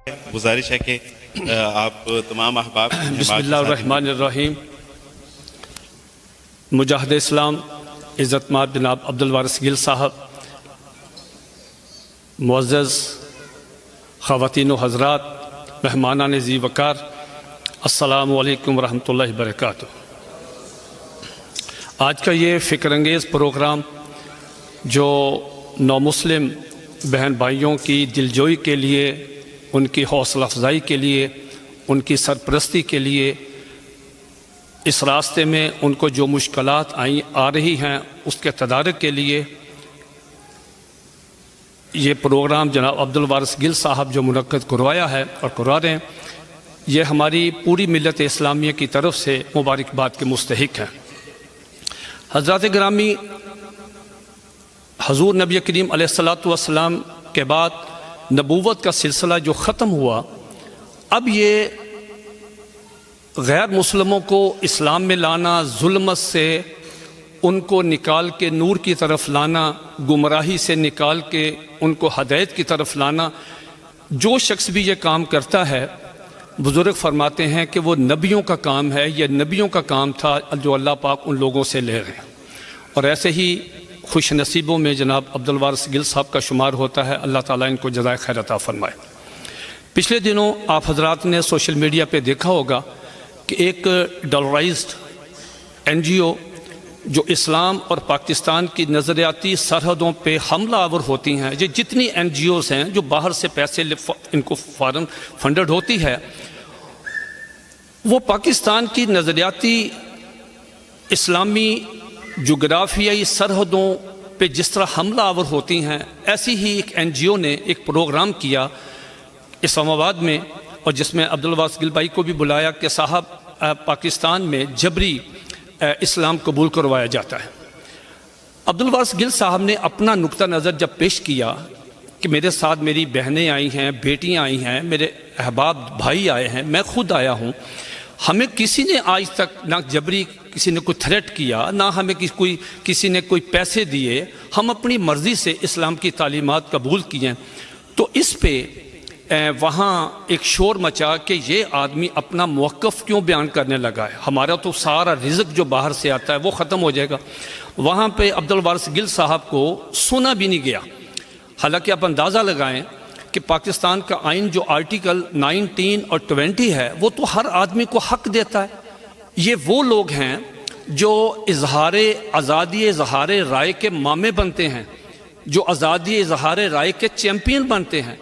گزارش ہے کہ آپ تمام احباب بسم اللہ الرحمن الرحیم۔ مجاہد اسلام عزت مآب جناب عبدالوارث گل صاحب، معزز خواتین و حضرات، مہمانان ذی وقار، السلام علیکم ورحمۃ اللہ وبرکاتہ۔ آج کا یہ فکر انگیز پروگرام جو نومسلم بہن بھائیوں کی دلجوئی کے لیے، ان کی حوصلہ افزائی کے لیے، ان کی سرپرستی کے لیے، اس راستے میں ان کو جو مشکلات آ رہی ہیں اس کے تدارک کے لیے یہ پروگرام جناب عبدالوارث گل صاحب جو منعقد کروایا ہے اور کروا رہے ہیں، یہ ہماری پوری ملت اسلامیہ کی طرف سے مبارکباد کے مستحق ہیں۔ حضرات گرامی، حضور نبی کریم علیہ الصلوۃ والسلام کے بعد نبوت کا سلسلہ جو ختم ہوا، اب یہ غیر مسلموں کو اسلام میں لانا، ظلمت سے ان کو نکال کے نور کی طرف لانا، گمراہی سے نکال کے ان کو ہدایت کی طرف لانا، جو شخص بھی یہ کام کرتا ہے، بزرگ فرماتے ہیں کہ وہ نبیوں کا کام ہے، یہ نبیوں کا کام تھا جو اللہ پاک ان لوگوں سے لے رہے ہیں۔ اور ایسے ہی خوش نصیبوں میں جناب عبدالوارث گل صاحب کا شمار ہوتا ہے۔ اللہ تعالیٰ ان کو جزائے خیر عطا فرمائے۔ پچھلے دنوں آپ حضرات نے سوشل میڈیا پہ دیکھا ہوگا کہ ایک ڈالرائزڈ NGO جو اسلام اور پاکستان کی نظریاتی سرحدوں پہ حملہ آور ہوتی ہیں، یہ جتنی NGOs ہیں جو باہر سے پیسے ان کو فارن فنڈڈ ہوتی ہے، وہ پاکستان کی نظریاتی اسلامی جغرافیائی سرحدوں پہ جس طرح حملہ آور ہوتی ہیں، ایسی ہی ایک NGO نے ایک پروگرام کیا اسلام آباد میں، اور جس میں عبدالوارث گل بھائی کو بھی بلایا کہ صاحب پاکستان میں جبری اسلام قبول کروایا جاتا ہے۔ عبدالوارث گل صاحب نے اپنا نقطہ نظر جب پیش کیا کہ میرے ساتھ میری بہنیں آئی ہیں، بیٹیاں آئی ہیں، میرے احباب بھائی آئے ہیں، میں خود آیا ہوں، ہمیں کسی نے آج تک نہ جبری کسی نے کوئی تھریٹ کیا، نہ ہمیں کسی نے کوئی پیسے دیے، ہم اپنی مرضی سے اسلام کی تعلیمات قبول کیے۔ تو اس پہ وہاں ایک شور مچا کہ یہ آدمی اپنا موقف کیوں بیان کرنے لگا ہے، ہمارا تو سارا رزق جو باہر سے آتا ہے وہ ختم ہو جائے گا۔ وہاں پہ عبدالوارث گل صاحب کو سنا بھی نہیں گیا۔ حالانکہ آپ اندازہ لگائیں کہ پاکستان کا آئین جو آرٹیکل 19 اور 20 ہے، وہ تو ہر آدمی کو حق دیتا ہے۔ یہ وہ لوگ ہیں جو آزادی اظہار رائے کے مامے بنتے ہیں، جو آزادی اظہار رائے کے چیمپئن بنتے ہیں،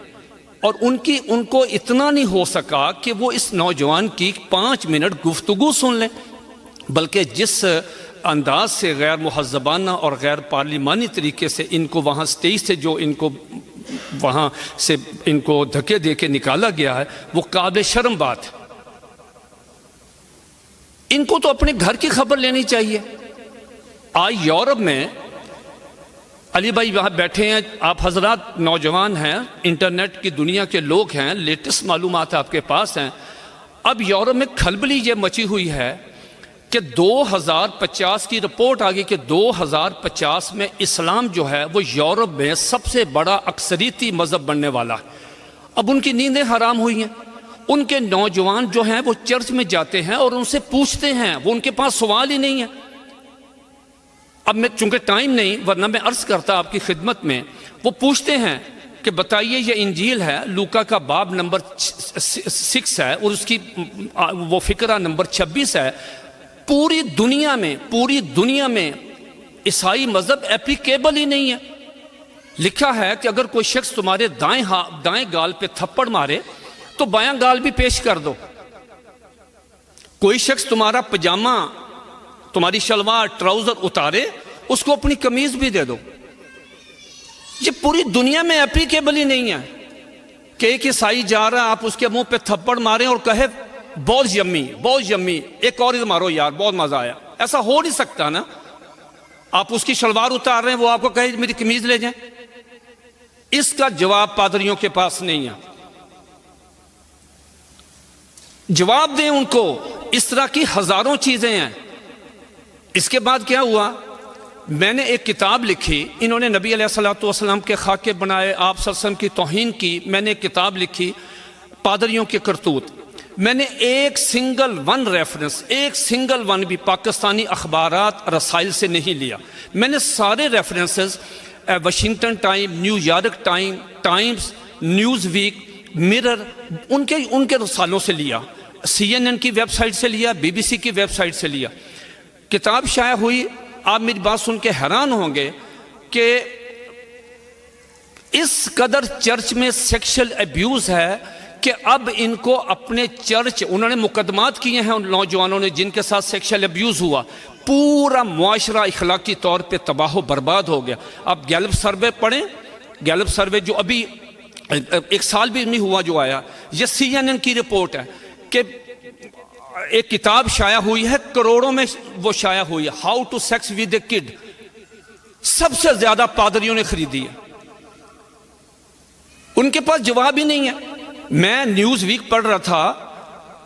اور ان کو اتنا نہیں ہو سکا کہ وہ اس نوجوان کی 5 منٹ گفتگو سن لیں، بلکہ جس انداز سے غیر مہذبانہ اور غیر پارلیمانی طریقے سے ان کو وہاں سٹیج سے جو ان کو وہاں سے ان کو دھکے دے کے نکالا گیا ہے، وہ قابل شرم بات ہے۔ ان کو تو اپنے گھر کی خبر لینی چاہیے۔ آج یورپ میں علی بھائی وہاں بیٹھے ہیں، آپ حضرات نوجوان ہیں، انٹرنیٹ کی دنیا کے لوگ ہیں، لیٹسٹ معلومات آپ کے پاس ہیں۔ اب یورپ میں کھلبلی یہ مچی ہوئی ہے کہ 2050 کی رپورٹ آ گئی کہ 2050 میں اسلام جو ہے وہ یورپ میں سب سے بڑا اکثریتی مذہب بننے والا ہے۔ اب ان کی نیندیں حرام ہوئی ہیں۔ ان کے نوجوان جو ہیں وہ چرچ میں جاتے ہیں اور ان سے پوچھتے ہیں، وہ ان کے پاس سوال ہی نہیں ہے۔ اب میں چونکہ ٹائم نہیں، ورنہ میں عرض کرتا آپ کی خدمت میں، وہ پوچھتے ہیں کہ بتائیے یہ انجیل ہے، لوکا کا باب نمبر 6 ہے اور اس کی وہ فقرہ نمبر 26 ہے، پوری دنیا میں عیسائی مذہب اپلیکیبل ہی نہیں ہے۔ لکھا ہے کہ اگر کوئی شخص تمہارے دائیں گال پہ تھپڑ مارے تو بایاں گال بھی پیش کر دو۔ کوئی شخص تمہارا پجامہ، تمہاری شلوار، ٹراؤزر اتارے، اس کو اپنی قمیض بھی دے دو۔ یہ پوری دنیا میں اپلیکیبل ہی نہیں ہے کہ ایک عیسائی جا رہا ہے، آپ اس کے منہ پہ تھپڑ ماریں اور کہے بہت یمی، ایک اور مارو یار، بہت مزہ آیا۔ ایسا ہو نہیں سکتا نا۔ آپ اس کی شلوار اتار رہے ہیں، وہ آپ کو کہے میری قمیض لے جائیں۔ اس کا جواب پادریوں کے پاس نہیں ہے۔ جواب دیں ان کو۔ اس طرح کی ہزاروں چیزیں ہیں۔ اس کے بعد کیا ہوا، میں نے ایک کتاب لکھی، انہوں نے نبی علیہ الصلوۃ والسلام کے خاکے بنائے، آپ صلی اللہ علیہ وسلم کی توہین کی، میں نے ایک کتاب لکھی، پادریوں کے کرتوت، میں نے ایک سنگل ون ریفرنس، ایک سنگل ون بھی پاکستانی اخبارات رسائل سے نہیں لیا. میں نے سارے references Washington Time, New York Times, Newsweek ویک، مرر، ان کے رسالوں سے لیا، CNN کی ویب سائٹ سے لیا، BBC کی ویب سائٹ سے لیا. کتاب شائع ہوئی. آپ میری بات سن کے حیران ہوں گے کہ اس قدر چرچ میں سیکشل ایبیوز ہے کہ اب ان کو اپنے چرچ، انہوں نے مقدمات کیے ہیں ان نوجوانوں نے جن کے ساتھ سیکشل ایبیوز ہوا، پورا معاشرہ اخلاقی طور پہ تباہ و برباد ہو گیا. آپ گیلپ سروے پڑھیں، گیلپ سروے جو ابھی 1 سال بھی نہیں ہوا جو آیا، یہ CNN کی رپورٹ ہے کہ ایک کتاب شائع ہوئی ہے، کروڑوں میں وہ شائع ہوئی ہے، how to sex with a kid, سب سے زیادہ پادریوں نے خریدی ہے. ان کے پاس جواب ہی نہیں ہے. میں نیوز ویک پڑھ رہا تھا،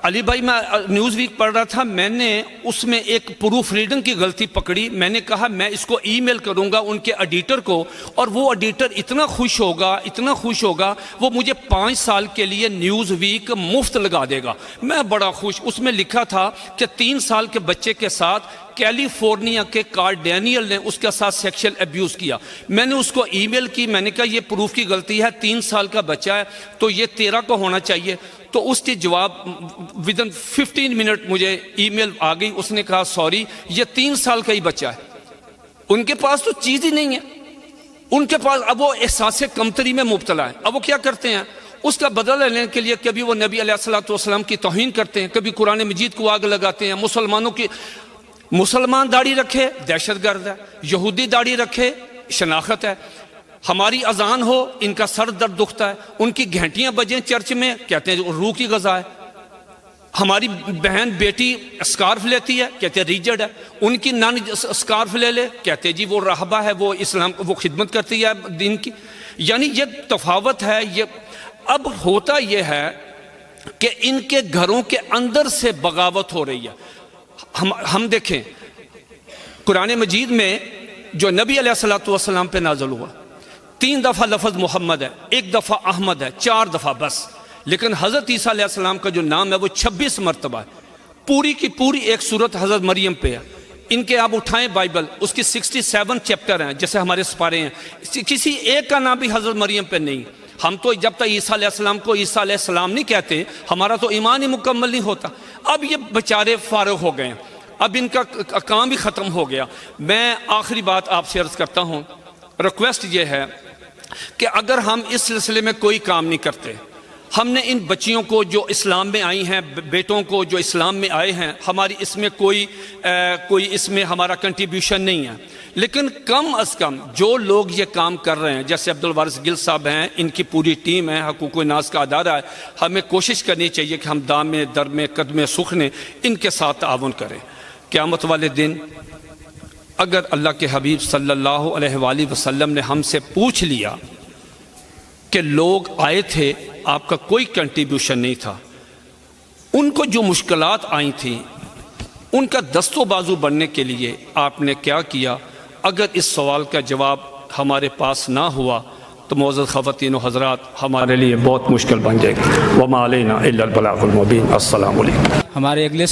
علی بھائی میں نیوز ویک پڑھ رہا تھا، میں نے اس میں ایک پروف ریڈنگ کی غلطی پکڑی. میں نے کہا میں اس کو ای میل کروں گا ان کے ایڈیٹر کو، اور وہ ایڈیٹر اتنا خوش ہوگا وہ مجھے 5 سال کے لیے نیوز ویک مفت لگا دے گا. میں بڑا خوش. اس میں لکھا تھا کہ 3 سال کے بچے کے ساتھ کیلیفورنیا کے کارڈینیل نے اس کے ساتھ سیکشل ایبیوز کیا. میں نے اس کو ای میل کی، میں نے کہا یہ پروف کی غلطی ہے، 3 سال کا بچہ ہے تو یہ 13 کو ہونا چاہیے. تو اس کے جواب ودن 15 منٹ مجھے ای میل آ گئی. اس نے کہا سوری، یہ 3 سال کا ہی بچہ ہے. ان کے پاس تو چیز ہی نہیں ہے. ان کے پاس اب وہ احساس کمتری میں مبتلا ہے. اب وہ کیا کرتے ہیں؟ اس کا بدلہ لینے کے لیے کبھی وہ نبی علیہ الصلوۃ والسلام کی توہین کرتے ہیں، کبھی قرآن مجید کو آگ لگاتے ہیں. مسلمان داڑھی رکھے دہشت گرد ہے، یہودی داڑھی رکھے شناخت ہے. ہماری اذان ہو ان کا سر درد دکھتا ہے. ان کی گھنٹیاں بجیں چرچ میں کہتے ہیں روح کی غذا ہے. ہماری بہن بیٹی اسکارف لیتی ہے کہتے ہیں ریجڈ ہے. ان کی نان اسکارف لے لے کہتے ہیں جی وہ راہبہ ہے، وہ اسلام وہ خدمت کرتی ہے دین کی. یعنی یہ تفاوت ہے. یہ اب ہوتا یہ ہے کہ ان کے گھروں کے اندر سے بغاوت ہو رہی ہے. ہم دیکھیں قرآن مجید میں جو نبی علیہ الصلوۃ والسلام پہ نازل ہوا، 3 دفعہ لفظ محمد ہے، 1 دفعہ احمد ہے، 4 دفعہ بس. لیکن حضرت عیسیٰ علیہ السلام کا جو نام ہے وہ 26 مرتبہ ہے. پوری کی پوری ایک صورت حضرت مریم پہ ہے. ان کے آپ اٹھائیں بائبل، اس کی 67 چیپٹر ہیں جیسے ہمارے سپارے ہیں، کسی ایک کا نام بھی حضرت مریم پہ نہیں. ہم تو جب تک عیسیٰ علیہ السلام کو عیسیٰ علیہ السلام نہیں کہتے ہمارا تو ایمان ہی مکمل نہیں ہوتا. اب یہ بیچارے فارغ ہو گئے ہیں، اب ان کا کام بھی ختم ہو گیا. میں آخری بات آپ سے عرض کرتا ہوں، ریکویسٹ یہ ہے کہ اگر ہم اس سلسلے میں کوئی کام نہیں کرتے، ہم نے ان بچیوں کو جو اسلام میں آئی ہیں، بیٹوں کو جو اسلام میں آئے ہیں، ہماری اس میں کوئی اس میں ہمارا کنٹریبیوشن نہیں ہے. لیکن کم از کم جو لوگ یہ کام کر رہے ہیں جیسے عبدالوارث گل صاحب ہیں، ان کی پوری ٹیم ہے، حقوق الناس کا ادارہ ہے، ہمیں کوشش کرنی چاہیے کہ ہم دامے درمے قدمے سخنے ان کے ساتھ تعاون کریں. قیامت والے دن اگر اللہ کے حبیب صلی اللہ علیہ وآلہ وسلم نے ہم سے پوچھ لیا کہ لوگ آئے تھے آپ کا کوئی کنٹریبیوشن نہیں تھا، ان کو جو مشکلات آئی تھیں ان کا دست و بازو بننے کے لیے آپ نے کیا کیا، اگر اس سوال کا جواب ہمارے پاس نہ ہوا تو معزز خواتین و حضرات ہمارے لیے بہت مشکل بن جائے گا. وما علینا الا البلاغ المبین. السلام علیکم. ہمارے اگلے